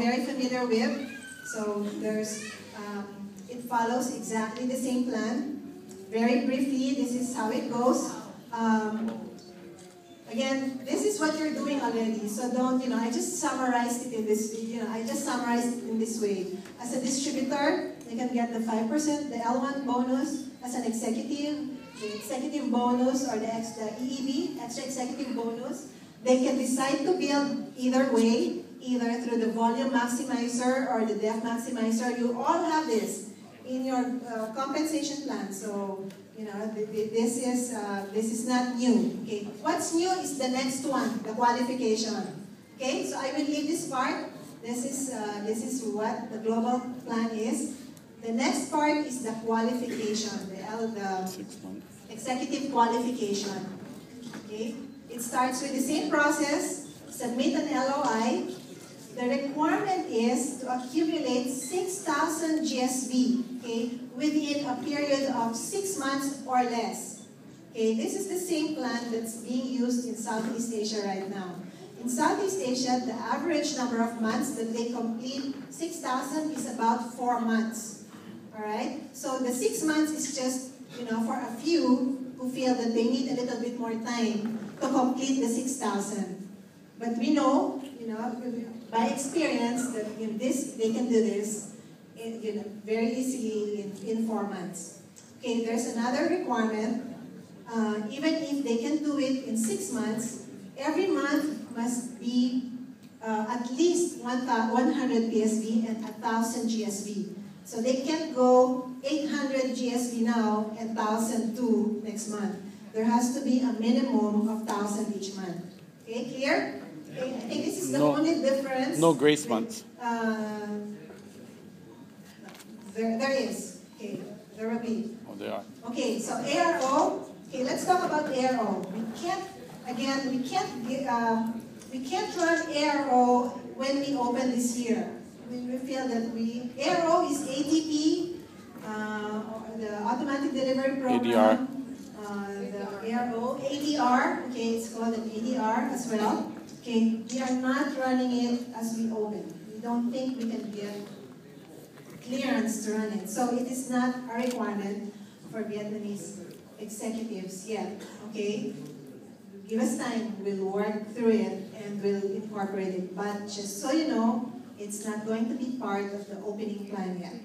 very familiar with. So there's, it follows exactly the same plan. Very briefly, this is how it goes. Again, this is what you're doing already. So don't, I just summarized it in this, I just summarized it in this way. As a distributor, they can get the 5%, the L1 bonus. As an executive, the executive bonus or the EEB, extra executive bonus. They can decide to build either way, either through the volume maximizer or the depth maximizer. You all have this in your compensation plan. So, this is not new. Okay, what's new is the next one, the qualification. Okay, so I will leave this part. This is what the global plan is. The next part is the qualification, the executive qualification. Okay, it starts with the same process. Submit an LOI. The requirement is to accumulate 6,000 GSV, okay, within a period of 6 months or less. Okay, this is the same plan that's being used in Southeast Asia right now. In Southeast Asia, the average number of months that they complete 6,000 is about 4 months. All right? So the 6 months is just, for a few who feel that they need a little bit more time to complete the 6,000. But we know, by experience that they can do this very easily in 4 months. Okay, there's another requirement. Even if they can do it in 6 months, every month must be at least 100 PSV and 1,000 GSV. So they can't go 800 GSV now and 1,002 next month. There has to be a minimum of 1,000 each month. Okay, clear? Okay, I think this is the only difference. No grace months. There is. Okay, there will be. Oh, there are. Okay, so ARO. Okay, let's talk about ARO. We can't run ARO when we open this year. We feel that ARO is ATP, the Automatic Delivery Program. ADR. The ARO, ADR, okay, it's called an ADR as well. Okay, we are not running it as we open. We don't think we can get clearance to run it. So it is not a requirement for Vietnamese executives yet, okay? Give us time, we'll work through it and we'll incorporate it. But just so you know, it's not going to be part of the opening plan yet.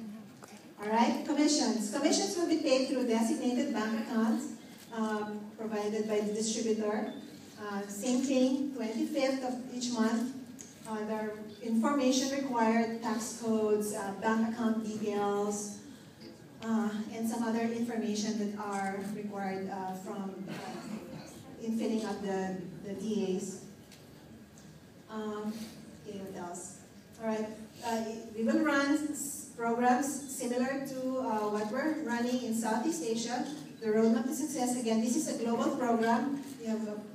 All right, commissions. Commissions will be paid through designated bank accounts provided by the distributor. Same thing, 25th of each month. There are information required, tax codes, bank account details, and some other information that are required in filling up the DAs. Okay, what else? All right, we will run programs similar to what we're running in Southeast Asia. The Roadmap to Success, again, this is a global program.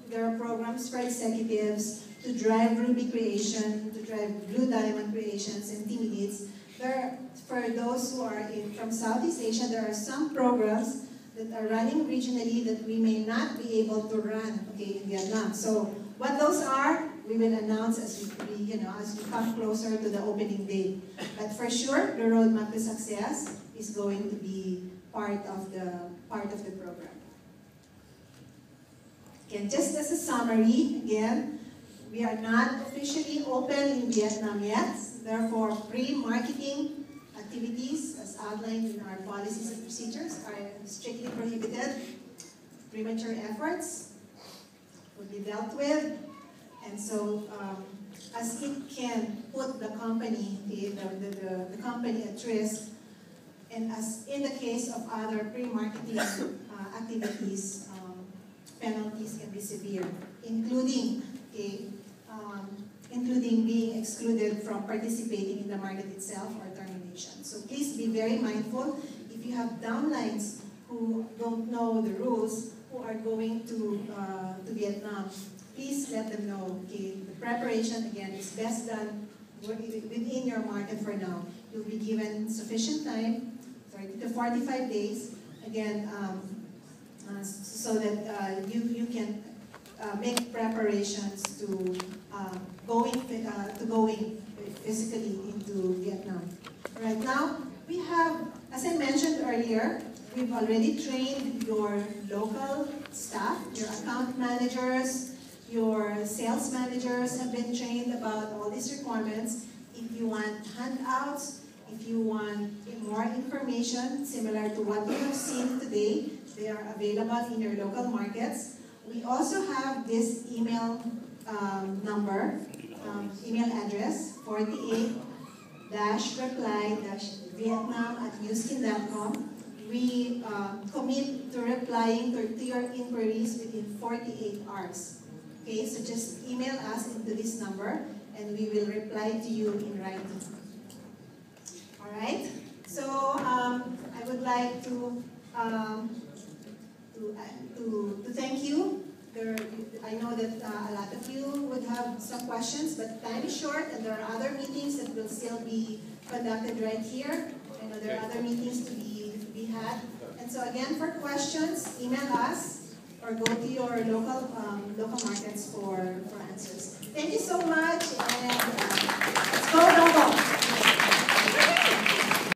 There are programs for executives to drive Ruby creation, to drive Blue Diamond creations, and team leads. For those who are from Southeast Asia, there are some programs that are running regionally that we may not be able to run, okay, in Vietnam. So what those are, we will announce as we come closer to the opening date. But for sure, the Roadmap to Success is going to be part of the program. Again, just as a summary, again, we are not officially open in Vietnam yet. Therefore, pre-marketing activities, as outlined in our policies and procedures, are strictly prohibited. Premature efforts will be dealt with. And so, as it can put the company, the company at risk, and as in the case of other pre-marketing activities, penalties can be severe, including being excluded from participating in the market itself or termination. So please be very mindful. If you have downlines who don't know the rules, who are going to Vietnam, please let them know. Okay, the preparation again is best done within your market for now. You'll be given sufficient time, 30 to 45 days, again, so that you can make preparations to going physically into Vietnam. Right now, we have, as I mentioned earlier, we've already trained your local staff, your account managers, your sales managers have been trained about all these requirements. If you want handouts, if you want more information similar to what you have seen today, they are available in your local markets. We also have this email number, email address, 48-reply-vietnam@newskin.com. We commit to replying to your inquiries within 48 hours. Okay, so just email us into this number and we will reply to you in writing. Alright, so I would like to thank you. I know that a lot of you would have some questions, but time is short and there are other meetings that will still be conducted right here. I know there are other meetings to be had. And so again, for questions, email us or go to your local markets for answers. Thank you so much.